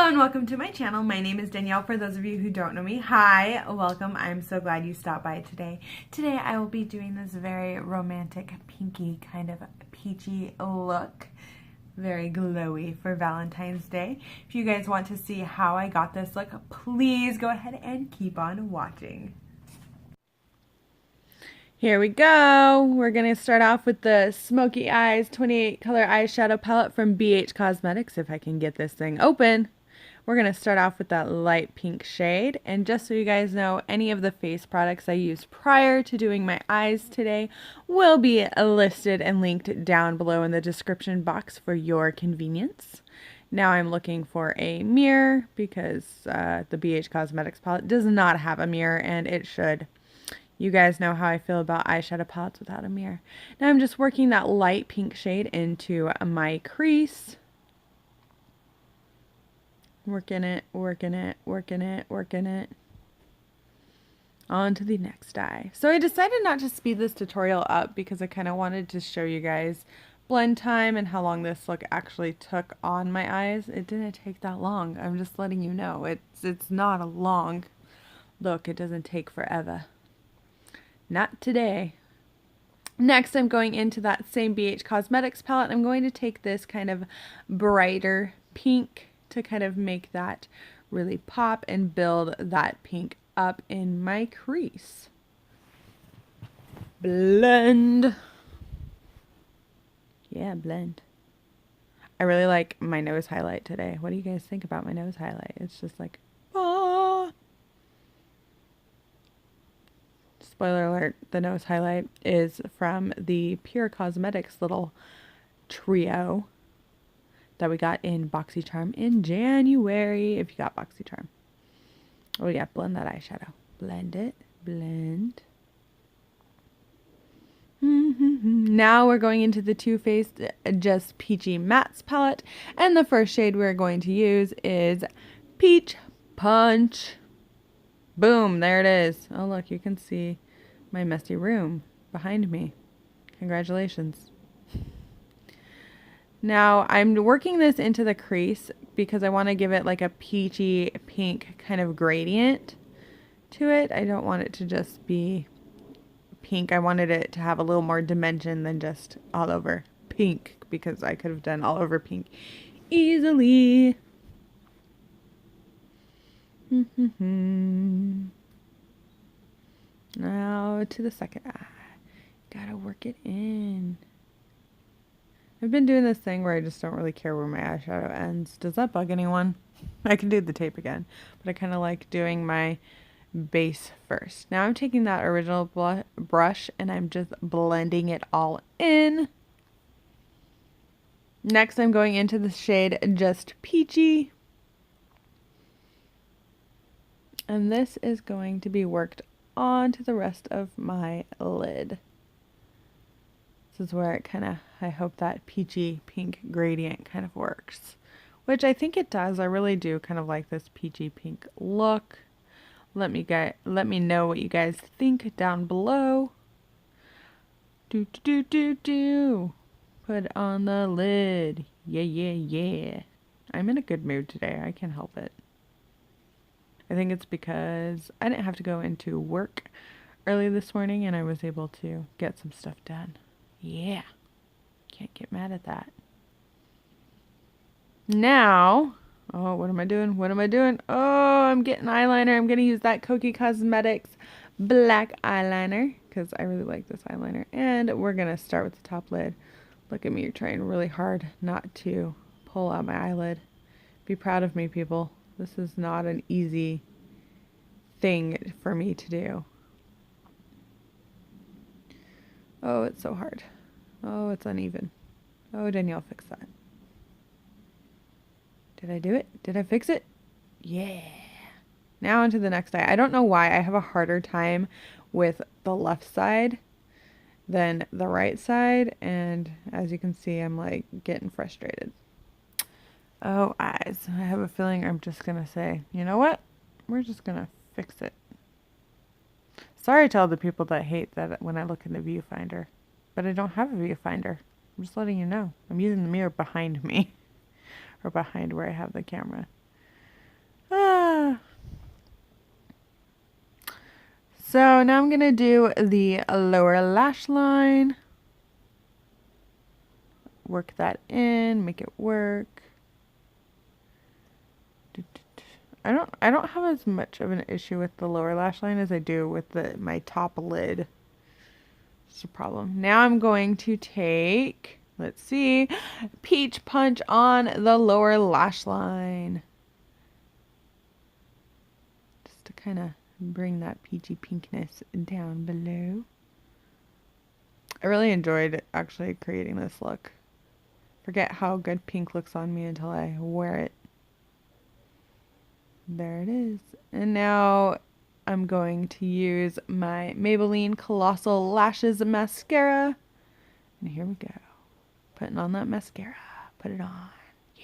Hello and welcome to my channel. My name is Danielle. For those of you who don't know me, hi, welcome. I'm so glad you stopped by today. Today I will be doing this very romantic, pinky, kind of peachy look. Very glowy for Valentine's Day. If you guys want to see how I got this look, please go ahead and keep on watching. Here we go. We're going to start off with the Smokey Eyes 28 color eyeshadow palette from BH Cosmetics, if I can get this thing open. We're going to start off with that light pink shade. And just so you guys know, any of the face products I used prior to doing my eyes today will be listed and linked down below in the description box for your convenience. Now I'm looking for a mirror because the BH Cosmetics palette does not have a mirror, and it should. You guys know how I feel about eyeshadow palettes without a mirror. Now I'm just working that light pink shade into my crease. Working it, working it, working it, working it. On to the next eye. So I decided not to speed this tutorial up because I kind of wanted to show you guys blend time and how long this look actually took on my eyes. It didn't take that long. I'm just letting you know. It's not a long look. It doesn't take forever. Not today. Next, I'm going into that same BH Cosmetics palette. I'm going to take this kind of brighter pink to kind of make that really pop and build that pink up in my crease. Blend. Yeah, blend. I really like my nose highlight today. What do you guys think about my nose highlight? It's just like, ah. Spoiler alert, the nose highlight is from the Pure Cosmetics little trio that we got in BoxyCharm in January, if you got BoxyCharm. Oh yeah, blend that eyeshadow. Blend it, blend. Now we're going into the Too Faced Just Peachy Mattes palette, and the first shade we're going to use is Peach Punch. Boom, there it is. Oh look, you can see my messy room behind me. Congratulations. Now I'm working this into the crease because I want to give it like a peachy pink kind of gradient to it. I don't want it to just be pink. I wanted it to have a little more dimension than just all over pink, because I could have done all over pink easily. Now to the second eye. Gotta work it in. I've been doing this thing where I just don't really care where my eyeshadow ends. Does that bug anyone? I can do the tape again, but I kind of like doing my base first. Now I'm taking that original brush and I'm just blending it all in. Next I'm going into the shade Just Peachy. And this is going to be worked onto the rest of my lid. This is where it kind of, I hope that peachy pink gradient kind of works. Which I think it does. I really do kind of like this peachy pink look. Let me know what you guys think down below. Put it on the lid. Yeah, yeah, yeah. I'm in a good mood today. I can't help it. I think it's because I didn't have to go into work early this morning and I was able to get some stuff done. Yeah. Can't get mad at that. Now, oh, what am I doing? What am I doing? Oh, I'm getting eyeliner. I'm going to use that Cokie Cosmetics black eyeliner because I really like this eyeliner. And we're going to start with the top lid. Look at me trying really hard not to pull out my eyelid. Be proud of me, people. This is not an easy thing for me to do. Oh, it's so hard. Oh, it's uneven. Oh, Danielle, fix that. Did I do it? Did I fix it? Yeah. Now onto the next eye. I don't know why I have a harder time with the left side than the right side. And as you can see, I'm like getting frustrated. Oh, eyes. I have a feeling I'm just going to say, you know what? We're just going to fix it. Sorry to all the people that hate that when I look in the viewfinder. But I don't have a viewfinder. I'm just letting you know. I'm using the mirror behind me. Or behind where I have the camera. So now I'm going to do the lower lash line. Work that in, make it work. I don't have as much of an issue with the lower lash line as I do with my top lid. It's a problem. Now I'm going to take, let's see, Peach Punch on the lower lash line. Just to kind of bring that peachy pinkness down below. I really enjoyed actually creating this look. Forget how good pink looks on me until I wear it. There it is. And now I'm going to use my Maybelline Colossal Lashes Mascara. And here we go. Putting on that mascara. Put it on. Yeah.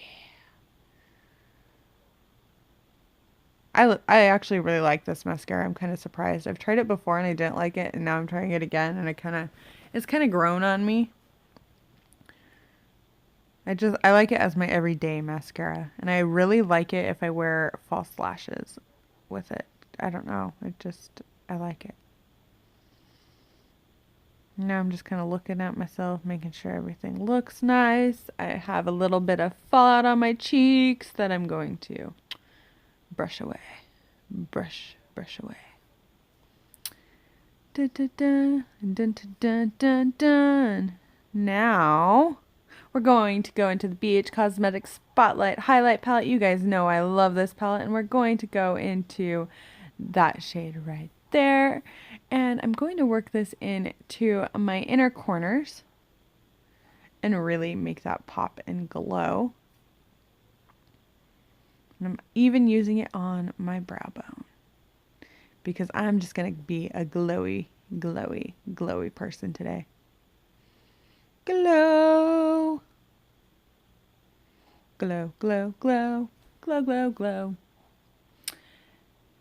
I actually really like this mascara. I'm kind of surprised. I've tried it before and I didn't like it, and now I'm trying it again and it's kind of grown on me. I like it as my everyday mascara, and I really like it if I wear false lashes with it. I don't know. I like it. Now I'm just kind of looking at myself, making sure everything looks nice. I have a little bit of fallout on my cheeks that I'm going to brush away. Brush away. Dun, dun, dun, dun, dun, dun, dun. Now we're going to go into the BH Cosmetics Spotlight Highlight Palette. You guys know I love this palette, and we're going to go into that shade right there. And I'm going to work this into my inner corners and really make that pop and glow. And I'm even using it on my brow bone because I'm just going to be a glowy, glowy, glowy person today. Glow. Glow, glow, glow, glow, glow, glow.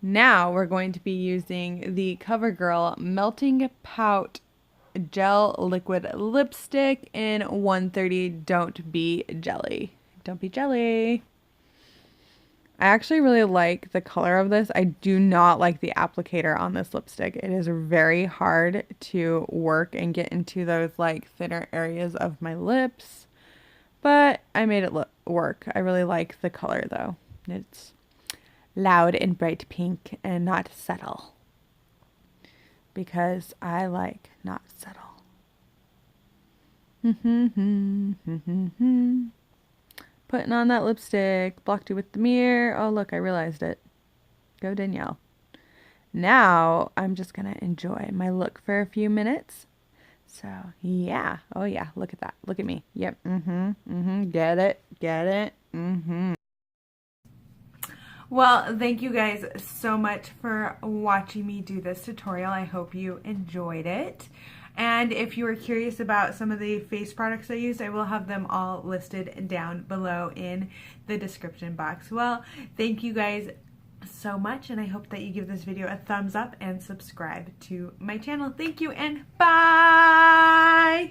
Now we're going to be using the Covergirl Melting Pout Gel Liquid Lipstick in 130 Don't Be Jelly. Don't be jelly. I actually really like the color of this. I do not like the applicator on this lipstick. It is very hard to work and get into those like thinner areas of my lips. But I made it work. I really like the color though. It's loud and bright pink and not subtle. Because I like not subtle. Putting on that lipstick. Blocked you with the mirror. Oh look, I realized it. Go Danielle. Now I'm just going to enjoy my look for a few minutes. So, yeah. Oh, yeah. Look at that. Look at me. Yep. Get it. Get it. Well, thank you guys so much for watching me do this tutorial. I hope you enjoyed it. And if you were curious about some of the face products I used, I will have them all listed down below in the description box. Well, thank you guys so much, and I hope that you give this video a thumbs up and subscribe to my channel. Thank you, and bye!